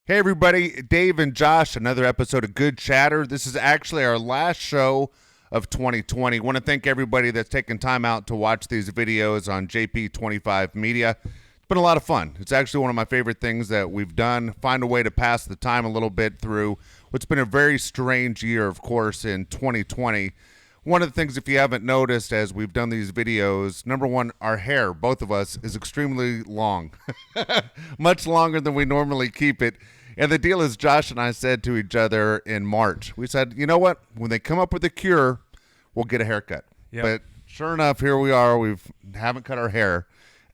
Hey everybody, Dave and Josh, another episode of Good Chatter. This is actually our last show of 2020. I want to thank everybody that's taken time out to watch these videos on JP25 Media. It's been a lot of fun. It's actually one of my favorite things that we've done. Find a way to pass the time a little bit through what's been a very strange year, of course, in 2020. One of the things, if you haven't noticed, as we've done these videos, number one, our hair, both of us, is extremely long. Much longer than we normally keep it. And the deal is, Josh and I said to each other in March, we said, you know what? When they come up with a cure, we'll get a haircut. Yep. But sure enough, here we are. We haven't cut our hair,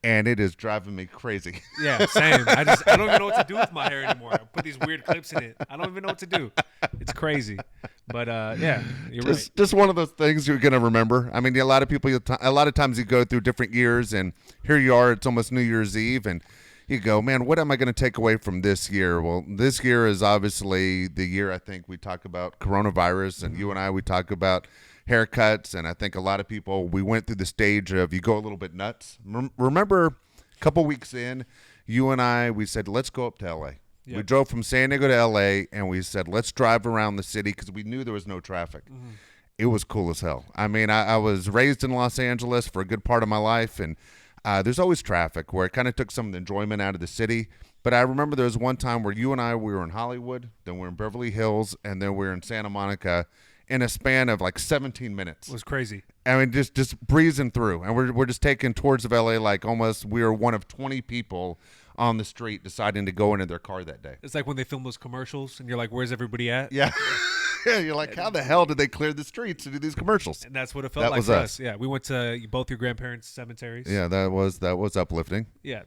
and it is driving me crazy. Yeah, same. I don't even know what to do with my hair anymore. I put these weird clips in it. I don't even know what to do. It's crazy. But yeah, you're right. Just one of those things you're gonna remember. I mean, a lot of times you go through different years, and here you are. It's almost New Year's Eve, and you go, man, what am I going to take away from this year? Well, this year is obviously the year I think we talk about coronavirus, and you and I, we talk about haircuts, and I think a lot of people, we went through the stage of you go a little bit nuts. Remember a couple weeks in, you and I, we said, let's go up to L.A. Yep. We drove from San Diego to L.A., and we said, let's drive around the city because we knew there was no traffic. Mm-hmm. It was cool as hell. I mean, I was raised in Los Angeles for a good part of my life, and there's always traffic where it kind of took some of the enjoyment out of the city. But I remember there was one time where you and I, we were in Hollywood, then we were in Beverly Hills, and then we were in Santa Monica in a span of like 17 minutes. It was crazy. I mean, just breezing through. And we're just taking tours of L.A. like almost we were one of 20 people on the street deciding to go into their car that day. It's like when they film those commercials, and you're like, where's everybody at? Yeah. Yeah, you're like, how the hell did they clear the streets to do these commercials? And that's what it felt like for us. Yeah, we went to both your grandparents' cemeteries. Yeah, that was uplifting. Yeah.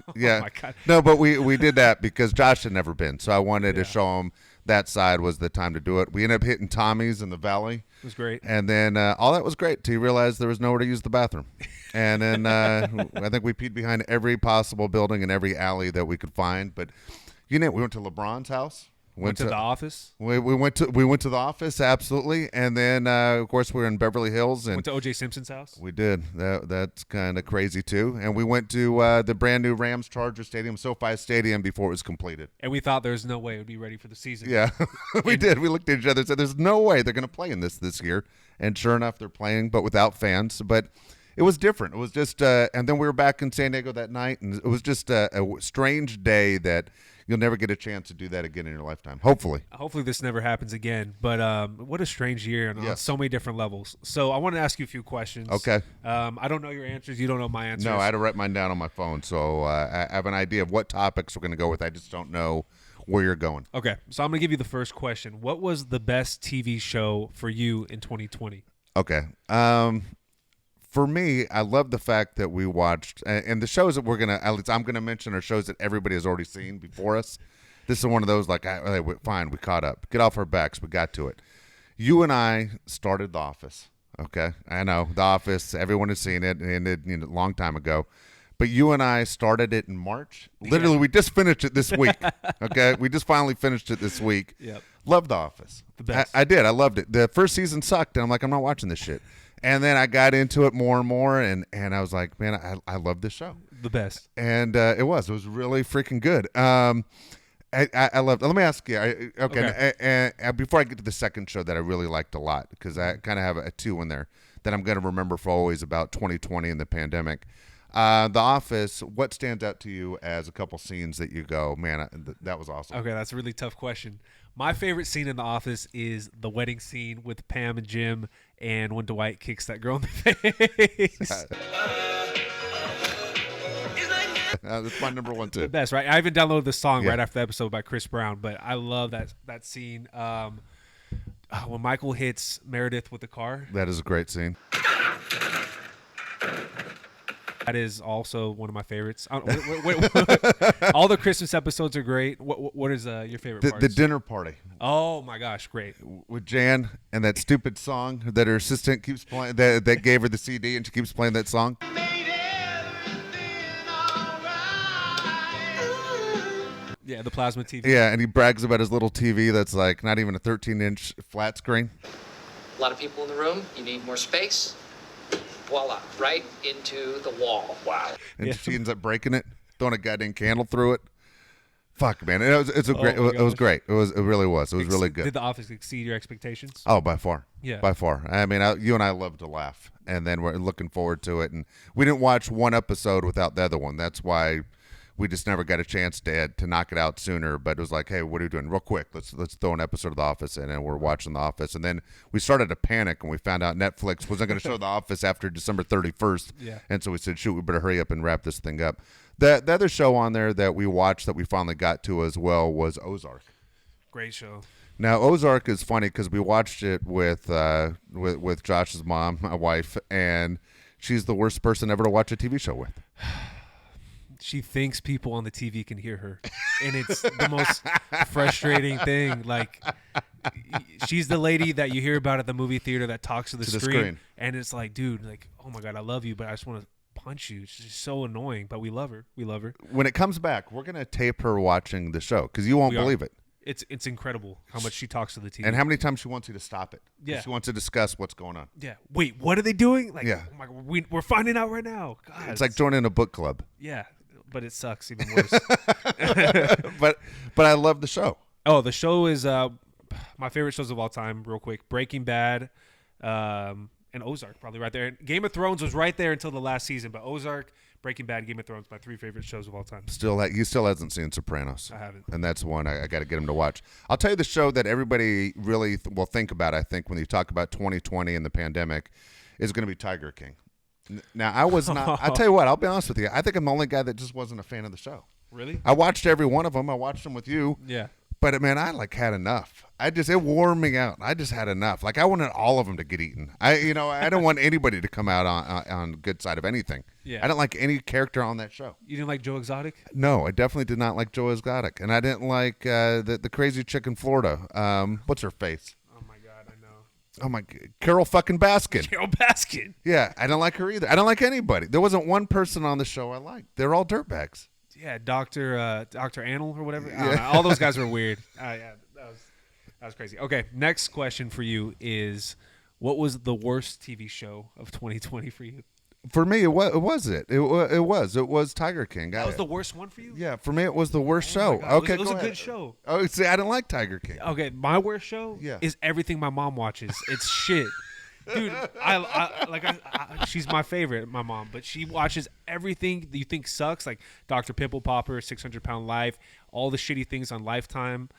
Oh yeah. my God. No, but we did that because Josh had never been, so I wanted to show him that side was the time to do it. We ended up hitting Tommy's in the valley. It was great. And then all that was great till you realized there was nowhere to use the bathroom. And then I think we peed behind every possible building and every alley that we could find. But we went to LeBron's house. Went to the office. We went to the office, absolutely, and then of course we were in Beverly Hills and went to O.J. Simpson's house. We did. That's kind of crazy too. And we went to the brand new Rams Charger Stadium, SoFi Stadium, before it was completed. And we thought there was no way it would be ready for the season. Yeah, we did. We looked at each other and said, "There's no way they're going to play in this year." And sure enough, they're playing, but without fans. But it was different. It was just, and then we were back in San Diego that night, and it was just a strange day that. You'll never get a chance to do that again in your lifetime. Hopefully this never happens again. But what a strange year on so many different levels. So I want to ask you a few questions. Okay. I don't know your answers. You don't know my answers. No, I had to write mine down on my phone. So I have an idea of what topics we're going to go with. I just don't know where you're going. Okay. So I'm going to give you the first question. What was the best TV show for you in 2020? Okay. For me, I love the fact that we watched, and the shows that at least I'm going to mention are shows that everybody has already seen before us. This is one of those like, fine, we caught up. Get off our backs. We got to it. You and I started The Office. Okay. I know The Office, everyone has seen it, and it ended a long time ago. But you and I started it in March. Literally, we just finished it this week. Okay. We just finally finished it this week. Yep. Loved The Office. The best. I did. I loved it. The first season sucked, and I'm like, I'm not watching this shit. And then I got into it more and more, and I was like, man, I love this show. The best. And it was really freaking good. I loved it. Let me ask you. Okay. And before I get to the second show that I really liked a lot, because I kind of have a two in there that I'm going to remember for always about 2020 and the pandemic. The Office, what stands out to you as a couple scenes that you go, man, that was awesome? Okay, that's a really tough question. My favorite scene in The Office is the wedding scene with Pam and Jim, and when Dwight kicks that girl in the face. That's my number one too. The best, right? I even downloaded the song right after the episode by Chris Brown, but I love that scene. When Michael hits Meredith with the car. That is a great scene. That is also one of my favorites. All the Christmas episodes are great. What is your favorite part? The dinner party. Oh my gosh, great. With Jan and that stupid song that her assistant keeps playing, that gave her the CD and she keeps playing that song. Yeah, the plasma TV. Yeah, and he brags about his little TV that's like not even a 13-inch flat screen. A lot of people in the room. You need more space. Voila, right into the wall. Wow. And she ends up breaking it, throwing a goddamn candle through it. Fuck, man. It's a great. my It was gosh. great. It really was. It was really good. Did The Office exceed your expectations? Oh, by far. Yeah. By far. I mean, you and I love to laugh, and then we're looking forward to it. And we didn't watch one episode without the other one. That's why we just never got a chance to knock it out sooner. But it was like, hey, what are we doing? Real quick, let's throw an episode of The Office in, and we're watching The Office. And then we started to panic, and we found out Netflix wasn't going to show The Office after December 31st. Yeah. And so we said, shoot, we better hurry up and wrap this thing up. The other show on there that we watched that we finally got to as well was Ozark. Great show. Now Ozark is funny because we watched it with Josh's mom, my wife, and she's the worst person ever to watch a TV show with. She thinks people on the TV can hear her, and it's the most frustrating thing. Like, she's the lady that you hear about at the movie theater that talks to the screen, and it's like, dude, like, oh my god, I love you, but I just want to punch you. She's just so annoying, but we love her. We love her. When it comes back, we're gonna tape her watching the show because you won't believe it. It's incredible how much she talks to the TV And how many times she wants you to stop it. Yeah. She wants to discuss what's going on. Yeah. Wait, what are they doing? Like, Yeah. oh my god, we're finding out right now. God, It's like joining a book club. yeah, but it sucks even worse. but I love the show. Oh, the show is my favorite shows of all time. Real quick, Breaking Bad, and Ozark probably right there. Game of Thrones was right there until the last season, but Ozark, Breaking Bad, Game of Thrones, my three favorite shows of all time. He still hasn't seen Sopranos. I haven't. And that's one I got to get him to watch. I'll tell you the show that everybody really will think about, I think, when you talk about 2020 and the pandemic is going to be Tiger King. Now, I was not – I'll tell you what. I'll be honest with you. I think I'm the only guy that just wasn't a fan of the show. Really? I watched every one of them. I watched them with you. Yeah. But, man, I, had enough. It wore me out. I just had enough. Like, I wanted all of them to get eaten. I don't want anybody to come out on good side of anything. Yeah. I didn't like any character on that show. You didn't like Joe Exotic? No, I definitely did not like Joe Exotic. And I didn't like the crazy chick in Florida. What's her face? Oh, my God, I know. Oh, my God. Carol fucking Baskin. Carol Baskin. Yeah, I don't like her either. I don't like anybody. There wasn't one person on the show I liked. They're all dirtbags. Yeah, Dr. Anil or whatever. I don't know. All those guys were weird. Yeah, that was crazy. Okay, next question for you is, what was the worst TV show of 2020 for you? For me, it was Tiger King. That was the worst one for you? Yeah, for me, it was the worst show. God. Okay, it was go a ahead. good show. Oh, see, I didn't like Tiger King. Okay, my worst show Yeah. is everything my mom watches. It's shit. Dude, she's my favorite, my mom, but she watches everything that you think sucks, like Dr. Pimple Popper, 600-Pound Life, all the shitty things on Lifetime,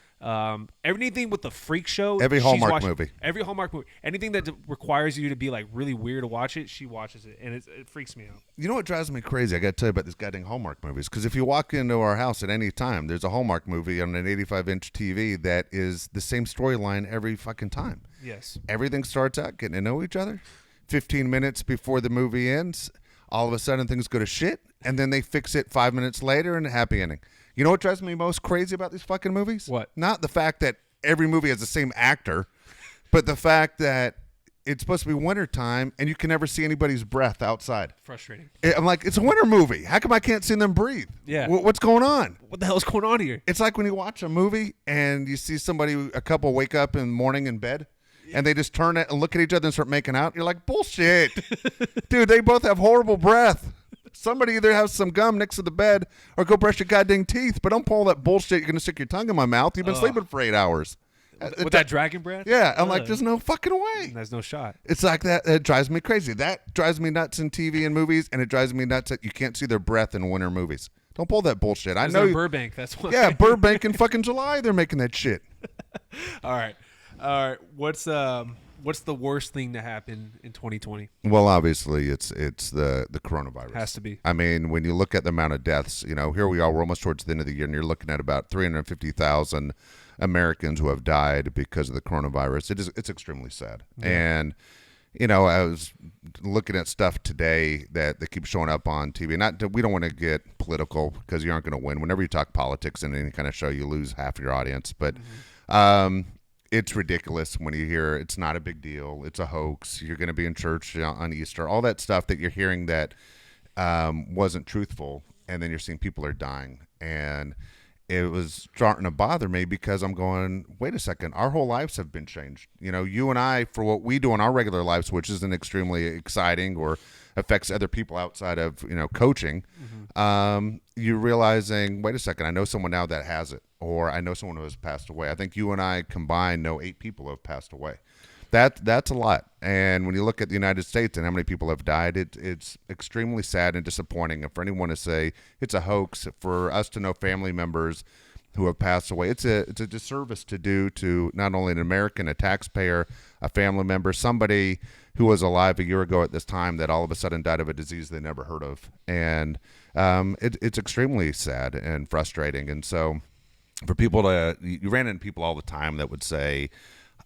everything with the freak show. Every Hallmark movie. Every Hallmark movie. Anything that requires you to be like really weird to watch it, she watches it, and it freaks me out. You know what drives me crazy? I got to tell you about these goddamn Hallmark movies. Because if you walk into our house at any time, there's a Hallmark movie on an 85-inch TV that is the same storyline every fucking time. Yes. Everything starts out getting to know each other. 15 minutes before the movie ends, all of a sudden things go to shit, and then they fix it 5 minutes later and a happy ending. You know what drives me most crazy about these fucking movies? What? Not the fact that every movie has the same actor, but the fact that it's supposed to be wintertime and you can never see anybody's breath outside. Frustrating. I'm like, it's a winter movie. How come I can't see them breathe? Yeah. What's going on? What the hell is going on here? It's like when you watch a movie and you see a couple wake up in the morning in bed and they just turn it and look at each other and start making out. You're like, bullshit. Dude, they both have horrible breath. Somebody either has some gum next to the bed or go brush your goddamn teeth, but don't pull that bullshit. You're going to stick your tongue in my mouth. You've been sleeping for 8 hours. With that dragon breath? Yeah, I'm like, there's no fucking way. There's no shot. It's like that. It drives me crazy. That drives me nuts in TV and movies, and it drives me nuts that you can't see their breath in winter movies. Don't pull that bullshit. I know in Burbank. That's why. Yeah, Burbank in fucking July, they're making that shit. All right. What's the worst thing to happen in 2020? Well, obviously, it's the coronavirus. Has to be. I mean, when you look at the amount of deaths, here we are. We're almost towards the end of the year, and you're looking at about 350,000 Americans who have died because of the coronavirus. It's extremely sad. Yeah. And I was looking at stuff today that keeps showing up on TV. We don't want to get political because you aren't going to win. Whenever you talk politics in any kind of show, you lose half of your audience. But it's ridiculous when you hear it's not a big deal. It's a hoax. You're going to be in church on Easter. All that stuff that you're hearing that wasn't truthful, and then you're seeing people are dying. And it was starting to bother me because I'm going, wait a second, our whole lives have been changed. You and I, for what we do in our regular lives, which isn't extremely exciting or affects other people outside of coaching. You're realizing, wait a second, I know someone now that has it, or I know someone who has passed away. I think you and I combined know 8 people who have passed away. That's a lot. And when you look at the United States and how many people have died, it's extremely sad and disappointing. And for anyone to say it's a hoax, for us to know family members who have passed away, it's a disservice to do to not only an American, a taxpayer, a family member, somebody who was alive a year ago at this time that all of a sudden died of a disease they never heard of. And it's extremely sad and frustrating. And so for people you ran into people all the time that would say,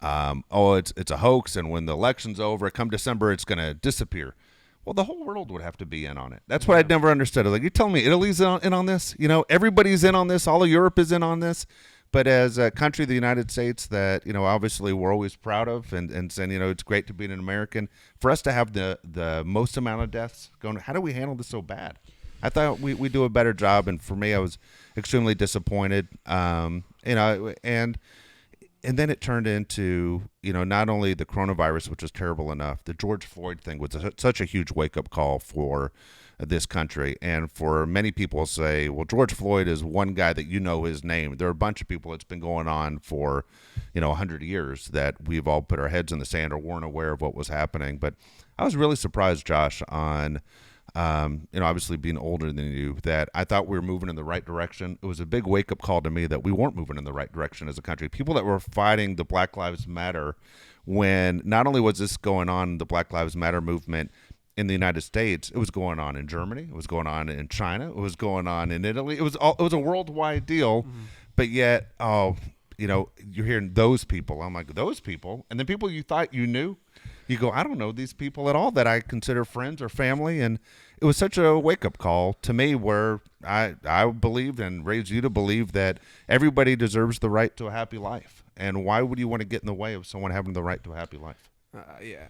oh, it's a hoax, and when the election's over, come December, it's going to disappear. Well, the whole world would have to be in on it. That's what I'd never understood. Like, you're telling me Italy's in on this? Everybody's in on this. All of Europe is in on this. But as a country, the United States, that, obviously we're always proud of and saying, it's great to be an American, for us to have the most amount of deaths going, how do we handle this so bad? I thought we do a better job, and for me, I was extremely disappointed. And then it turned into, not only the coronavirus, which was terrible enough, the George Floyd thing was such a huge wake-up call for this country. And for many people say, well, George Floyd is one guy that his name. There are a bunch of people that's been going on for, 100 years that we've all put our heads in the sand or weren't aware of what was happening. But I was really surprised, Josh, on obviously being older than you, that I thought we were moving in the right direction. It was a big wake-up call to me that we weren't moving in the right direction as a country. People that were fighting the Black Lives Matter, when not only was this going on, the Black Lives Matter movement in the United States, it was going on in Germany, it was going on in China, it was going on in Italy. It was a worldwide deal, but yet, you're hearing those people. I'm like, those people? And then people you thought you knew, you go, I don't know these people at all that I consider friends or family. And it was such a wake-up call to me, where I believed and raised you to believe that everybody deserves the right to a happy life. And why would you want to get in the way of someone having the right to a happy life?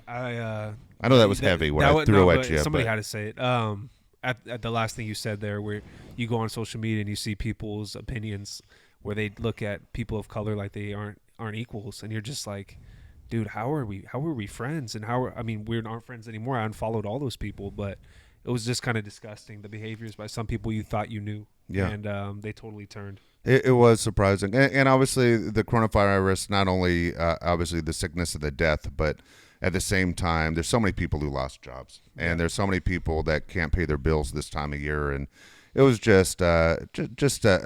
I know that was heavy when I threw at you. Somebody had to say it. At the last thing you said there, where you go on social media and you see people's opinions, where they look at people of color like they aren't equals, and you're just like, dude, how are we friends? And we aren't friends anymore. I unfollowed all those people, but it was just kind of disgusting, the behaviors by some people you thought you knew. Yeah. And they totally turned. It was surprising. And obviously the coronavirus, not only obviously the sickness of the death, but at the same time, there's so many people who lost jobs, and there's so many people that can't pay their bills this time of year. And it was just a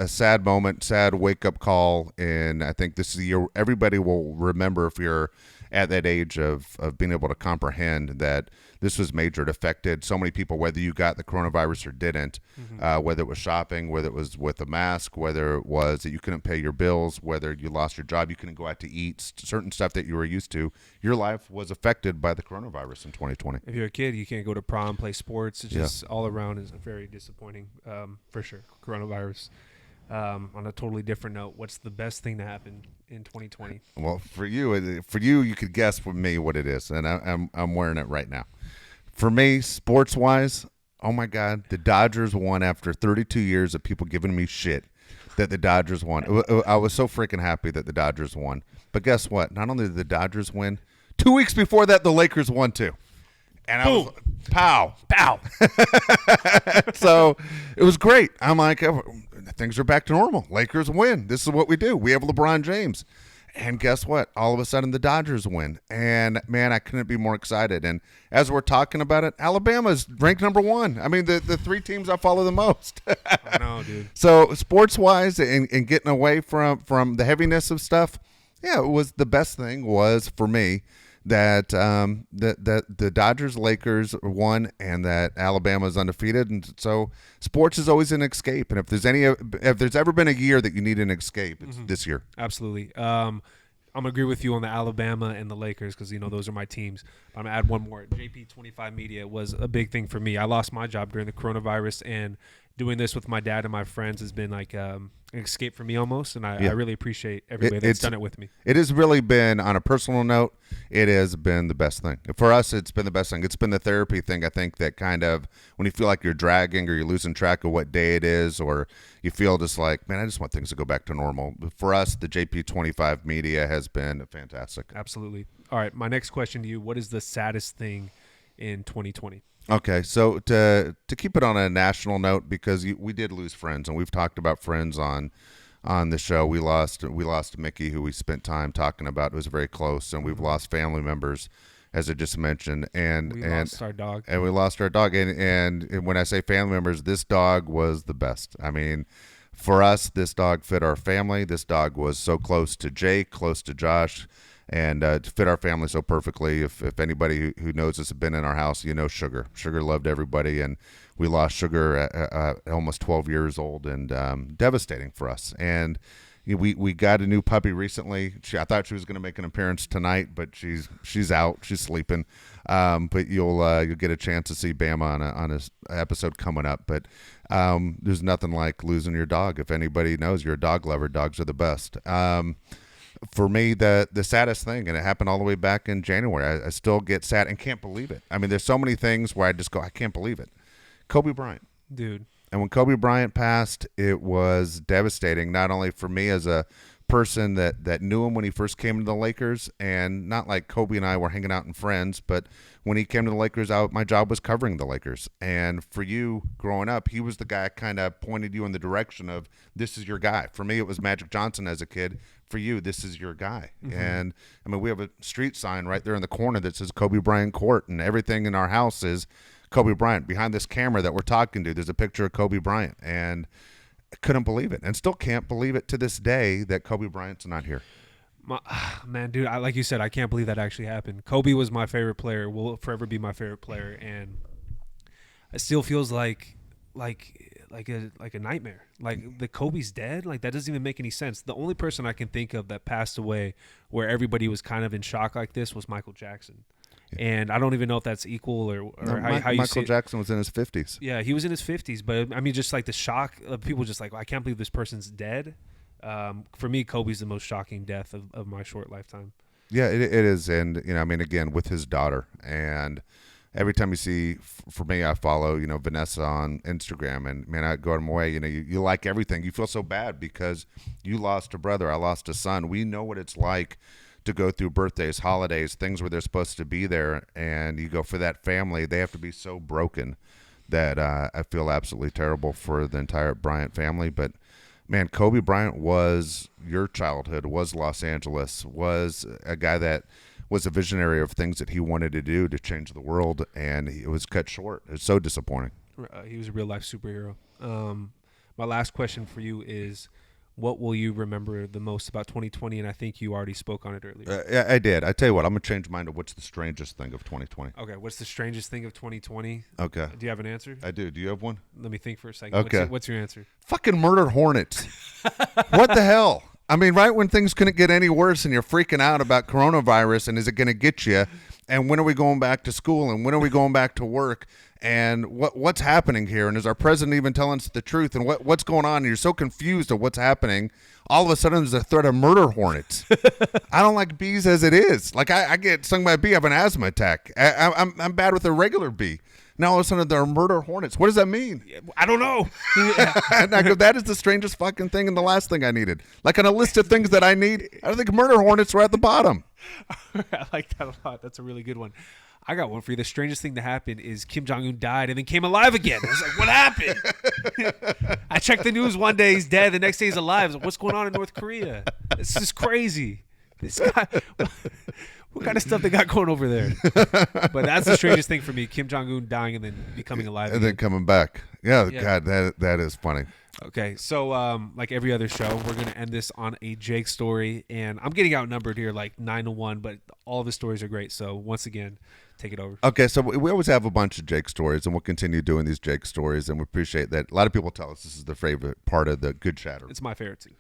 sad moment, sad wake-up call. And I think this is the year everybody will remember, if you're at that age of being able to comprehend that this was major. It affected so many people, whether you got the coronavirus or didn't, whether it was shopping, whether it was with a mask, whether it was that you couldn't pay your bills, whether you lost your job, you couldn't go out to eat, certain stuff that you were used to. Your life was affected by the coronavirus in 2020. If you're a kid, you can't go to prom, play sports. It's just all around is very disappointing, for sure. Coronavirus. On a totally different note, what's the best thing to happen in 2020? Well, for you could guess with me what it is, and I'm wearing it right now. For me, sports-wise, oh my God, the Dodgers won after 32 years of people giving me shit that the Dodgers won. I was so freaking happy that the Dodgers won. But guess what? Not only did the Dodgers win, 2 weeks before that, the Lakers won too. And I was pow. So it was great. I'm like, things are back to normal. Lakers win. This is what we do. We have LeBron James. And guess what? All of a sudden, the Dodgers win. And, man, I couldn't be more excited. And as we're talking about it, Alabama's ranked number 1. I mean, the 3 teams I follow the most. I know, dude. So sports-wise and getting away from the heaviness of stuff, yeah, it was the best thing was, for me, that the Dodgers Lakers won and that Alabama's undefeated. And so sports is always an escape. And if there's ever been a year that you need an escape, it's this year. Absolutely. I'm gonna agree with you on the Alabama and the Lakers, because those are my teams. I'm gonna add one more. JP25 Media was a big thing for me. I lost my job during the coronavirus, and doing this with my dad and my friends has been like an escape for me almost, and I really appreciate everybody that's done it with me. It has really been, on a personal note, it has been the best thing. For us, it's been the best thing. It's been the therapy thing, I think, that kind of, when you feel like you're dragging or you're losing track of what day it is, or you feel just like, man, I just want things to go back to normal. For us, the JP25 Media has been fantastic. Absolutely. All right, my next question to you, what is the saddest thing in 2020? Okay, so to keep it on a national note, because we did lose friends, and we've talked about friends on the show. We lost Mickey, who we spent time talking about. It was very close, and we've lost family members, as I just mentioned, and We and lost our dog. and we lost our dog. And when I say family members, this dog was the best. I mean, for us, this dog fit our family. This dog was so close to Jake, close to Josh, and to fit our family so perfectly. If anybody who knows us have been in our house, you know Sugar. Sugar loved everybody, and we lost Sugar at almost 12 years old, and devastating for us. And we got a new puppy recently. I thought she was going to make an appearance tonight, but she's out. She's sleeping. But you'll get a chance to see Bama on a episode coming up. But there's nothing like losing your dog. If anybody knows you're a dog lover, dogs are the best. For me, the saddest thing, and it happened all the way back in January. I still get sad and can't believe it. I mean, there's so many things where I just go, I can't believe it. Kobe Bryant. Dude. And when Kobe Bryant passed, it was devastating, not only for me as a person that knew him when he first came to the Lakers, and not like Kobe and I were hanging out and friends, but when he came to the Lakers, my job was covering the Lakers. And for you growing up, he was the guy kind of pointed you in the direction of, this is your guy. For me, it was Magic Johnson as a kid. For you, this is your guy. Mm-hmm. And I mean, we have a street sign right there in the corner that says Kobe Bryant Court, and everything in our house is Kobe Bryant. Behind this camera that we're talking to, there's a picture of Kobe Bryant, and I couldn't believe it, and still can't believe it to this day that Kobe Bryant's not here. Man, dude, like you said, I can't believe that actually happened. Kobe was my favorite player, will forever be my favorite player, and it still feels like a nightmare. Like the Kobe's dead. Like that doesn't even make any sense. The only person I can think of that passed away where everybody was kind of in shock like this was Michael Jackson. And I don't even know if that's equal or how you Michael Jackson was in his 50s. Yeah, he was in his 50s. But, I mean, just like the shock of people just like, well, I can't believe this person's dead. For me, Kobe's the most shocking death of my short lifetime. Yeah, it is. And, I mean, again, with his daughter. And every time you see, for me, I follow, Vanessa on Instagram. And, man, I go out of my way. You like everything. You feel so bad because you lost a brother. I lost a son. We know what it's like to go through birthdays, holidays, things where they're supposed to be there, and you go for that family, they have to be so broken that I feel absolutely terrible for the entire Bryant family. But, man, Kobe Bryant was your childhood, was Los Angeles, was a guy that was a visionary of things that he wanted to do to change the world, and it was cut short. It's so disappointing. He was a real-life superhero. My last question for you is, what will you remember the most about 2020? And I think you already spoke on it earlier. Yeah, I did. I tell you what, I'm going to change mine to what's the strangest thing of 2020. Okay, what's the strangest thing of 2020? Okay. Do you have an answer? I do. Do you have one? Let me think for a second. Okay. What's your answer? Fucking murder hornets. What the hell? I mean, right when things couldn't get any worse and you're freaking out about coronavirus and is it going to get you? And when are we going back to school? And when are we going back to work? And what's happening here? And is our president even telling us the truth? And what's going on? And you're so confused of what's happening. All of a sudden, there's a threat of murder hornets. I don't like bees as it is. Like, I get stung by a bee. I have an asthma attack. I'm bad with a regular bee. Now, all of a sudden, there are murder hornets. What does that mean? I don't know. And I go, that is the strangest fucking thing and the last thing I needed. Like, on a list of things that I need, I don't think murder hornets were at the bottom. I like that a lot. That's a really good one. I got one for you. The strangest thing to happen is Kim Jong-un died and then came alive again. I was like, what happened? I checked the news one day, he's dead. The next day he's alive. I was like, what's going on in North Korea? This is crazy. This guy, what kind of stuff they got going over there? But that's the strangest thing for me. Kim Jong-un dying and then becoming alive and again. then coming back. Yeah, God, that is funny. Okay, so like every other show, we're going to end this on a Jake story. And I'm getting outnumbered here like 9-1, but all of his stories are great. So once again, take it over. Okay, so we always have a bunch of Jake stories, and we'll continue doing these Jake stories, and we appreciate that. A lot of people tell us this is their favorite part of the Good Chatter. It's my favorite, too.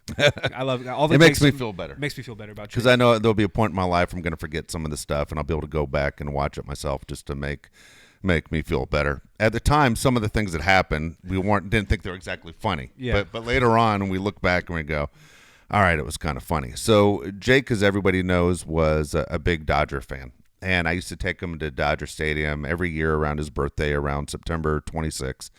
I love all the It makes me feel better. Makes me feel better about Jake. Because I know there'll be a point in my life where I'm going to forget some of the stuff, and I'll be able to go back and watch it myself just to make me feel better. At the time, some of the things that happened, we didn't think they were exactly funny. Yeah. But later on, we look back and we go, all right, it was kind of funny. So Jake, as everybody knows, was a big Dodger fan. And I used to take him to Dodger Stadium every year around his birthday, around September 26th.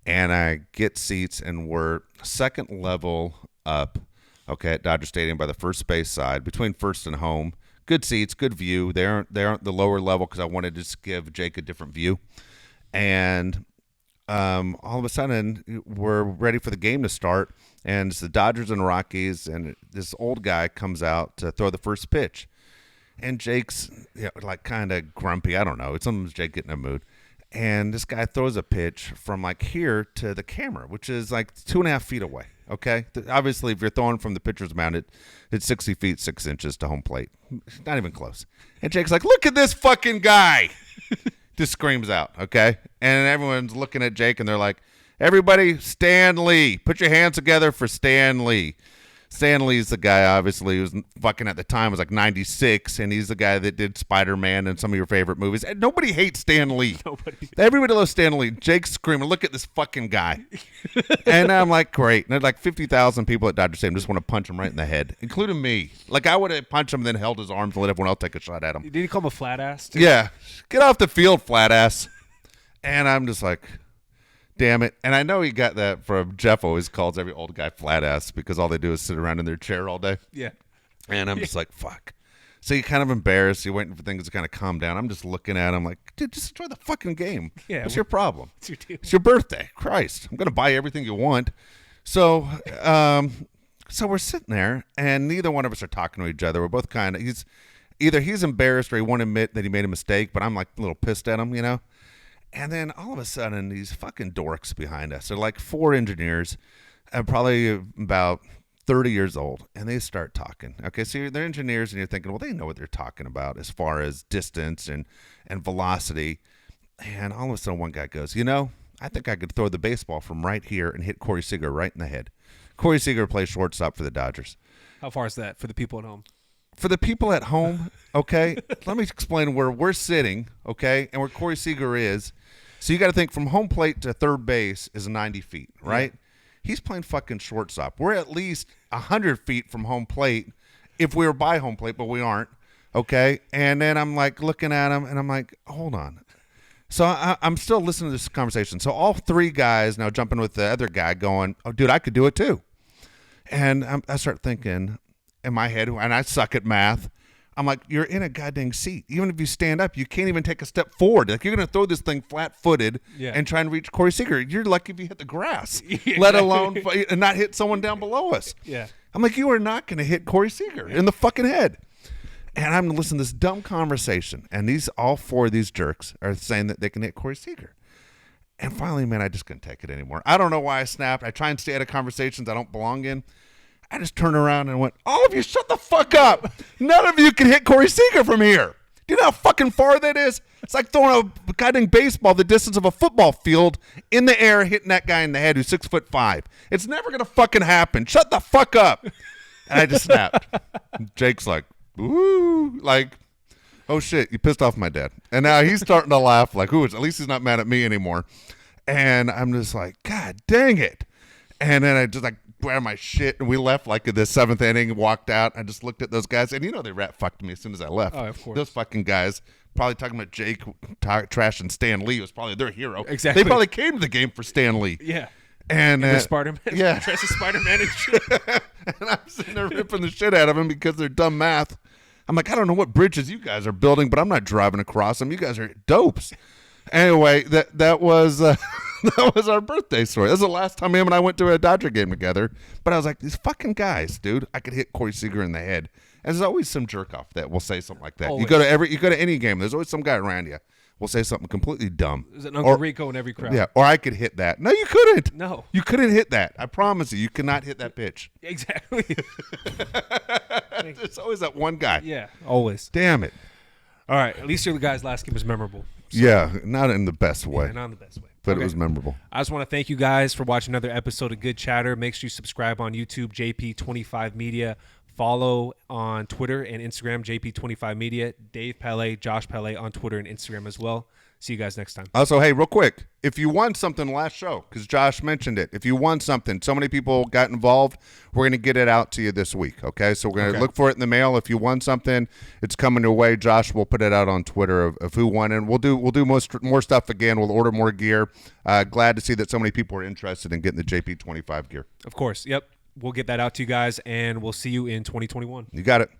And I get seats, and we're second level up, okay, at Dodger Stadium by the first base side, between first and home. Good seats, good view. They aren't the lower level because I wanted to just give Jake a different view. and all of a sudden we're ready for the game to start, and it's the Dodgers and Rockies, and this old guy comes out to throw the first pitch, and Jake's like kind of grumpy. I don't know. It's sometimes Jake getting in a mood. And this guy throws a pitch from like here to the camera, which is like 2.5 feet away. Okay. Obviously, if you're throwing from the pitcher's mound, it's 60 feet, 6 inches to home plate. Not even close. And Jake's like, look at this fucking guy. Just screams out. Okay. And everyone's looking at Jake and they're like, everybody, Stan Lee. Put your hands together for Stan Lee. Stan Lee's the guy, obviously, who was fucking at the time was like 96, and he's the guy that did Spider-Man and some of your favorite movies. And nobody hates Stan Lee. Everybody loves Stan Lee. Jake's screaming, look at this fucking guy. And I'm like, great. And there's like 50,000 people at Dodger Stadium just want to punch him right in the head, including me. Like, I would have punched him and then held his arms and let everyone else take a shot at him. Did he call him a flat ass, too? Yeah. Get off the field, flat ass. And I'm just like, damn it. And I know he got that from Jeff always calls every old guy flat ass because all they do is sit around in their chair all day. Yeah. And I'm just like, fuck. So you're kind of embarrassed. You're waiting for things to kind of calm down. I'm just looking at him like, dude, just enjoy the fucking game. Yeah. What's your problem? What's your deal? It's your birthday. Christ. I'm going to buy everything you want. So we're sitting there and neither one of us are talking to each other. We're both kind of, he's embarrassed or he won't admit that he made a mistake, but I'm like a little pissed at him, And then all of a sudden, these fucking dorks behind us are like 4 engineers, probably about 30 years old, and they start talking. Okay, so they're engineers, and you're thinking, well, they know what they're talking about as far as distance and velocity. And all of a sudden, one guy goes, I think I could throw the baseball from right here and hit Corey Seager right in the head. Corey Seager plays shortstop for the Dodgers. How far is that for the people at home? For the people at home, okay, let me explain where we're sitting, okay, and where Corey Seager is. So you got to think from home plate to third base is 90 feet, right? Yeah. He's playing fucking shortstop. We're at least 100 feet from home plate if we were by home plate, but we aren't, okay? And then I'm like looking at him, and I'm like, hold on. So I'm still listening to this conversation. So all 3 guys now jumping with the other guy going, oh, dude, I could do it too. And I start thinking in my head, and I suck at math, I'm like, you're in a goddamn seat. Even if you stand up, you can't even take a step forward. Like, you're going to throw this thing flat-footed and try and reach Corey Seager. You're lucky if you hit the grass, let alone and not hit someone down below us. Yeah. I'm like, you are not going to hit Corey Seager in the fucking head. And I'm listening to this dumb conversation, and all 4 of these jerks are saying that they can hit Corey Seager. And finally, man, I just couldn't take it anymore. I don't know why I snapped. I try and stay out of conversations I don't belong in. I just turned around and went, all of you shut the fuck up. None of you can hit Corey Seager from here. Do you know how fucking far that is? It's like throwing a goddamn baseball the distance of a football field in the air, hitting that guy in the head who's 6'5". It's never going to fucking happen. Shut the fuck up. And I just snapped. Jake's like, ooh, like, oh shit, you pissed off my dad. And now he's starting to laugh like, ooh, at least he's not mad at me anymore. And I'm just like, God dang it. And then I just like, grabbed my shit, and we left like in the 7th inning, walked out. I just looked at those guys, and they rat fucked me as soon as I left. Oh, of course. Those fucking guys, probably talking about Jake trashing Stan Lee, was probably their hero. Exactly. They probably came to the game for Stan Lee. Yeah. And Spider-Man. Yeah. Dressed as Spider-Man and shit. And I'm sitting there ripping the shit out of him because they're dumb math. I'm like, I don't know what bridges you guys are building, but I'm not driving across them. You guys are dopes. Anyway, that was that was our birthday story. That was the last time him and I went to a Dodger game together. But I was like, these fucking guys, dude, I could hit Corey Seager in the head. And there's always some jerk off that will say something like that. Always. You go to any game, there's always some guy around you will say something completely dumb. There's an Uncle Rico in every crowd. Yeah, or I could hit that. No, you couldn't. No. You couldn't hit that. I promise you, you cannot hit that pitch. Exactly. There's always that one guy. Yeah, always. Damn it. All right, at least your guy's last game was memorable. So, yeah, not in the best way. Yeah, not in the best way. But it was memorable. I just want to thank you guys for watching another episode of Good Chatter. Make sure you subscribe on YouTube, JP25 Media. Follow on Twitter and Instagram, JP25 Media. Dave Pele, Josh Pele on Twitter and Instagram as well. See you guys next time. Also, hey, real quick, if you won something last show, because Josh mentioned it, if you won something, so many people got involved, we're going to get it out to you this week, okay? So we're going to look for it in the mail. If you won something, it's coming your way. Josh will put it out on Twitter of who won, and we'll do more stuff again. We'll order more gear. Glad to see that so many people are interested in getting the JP25 gear. Of course, yep. We'll get that out to you guys, and we'll see you in 2021. You got it.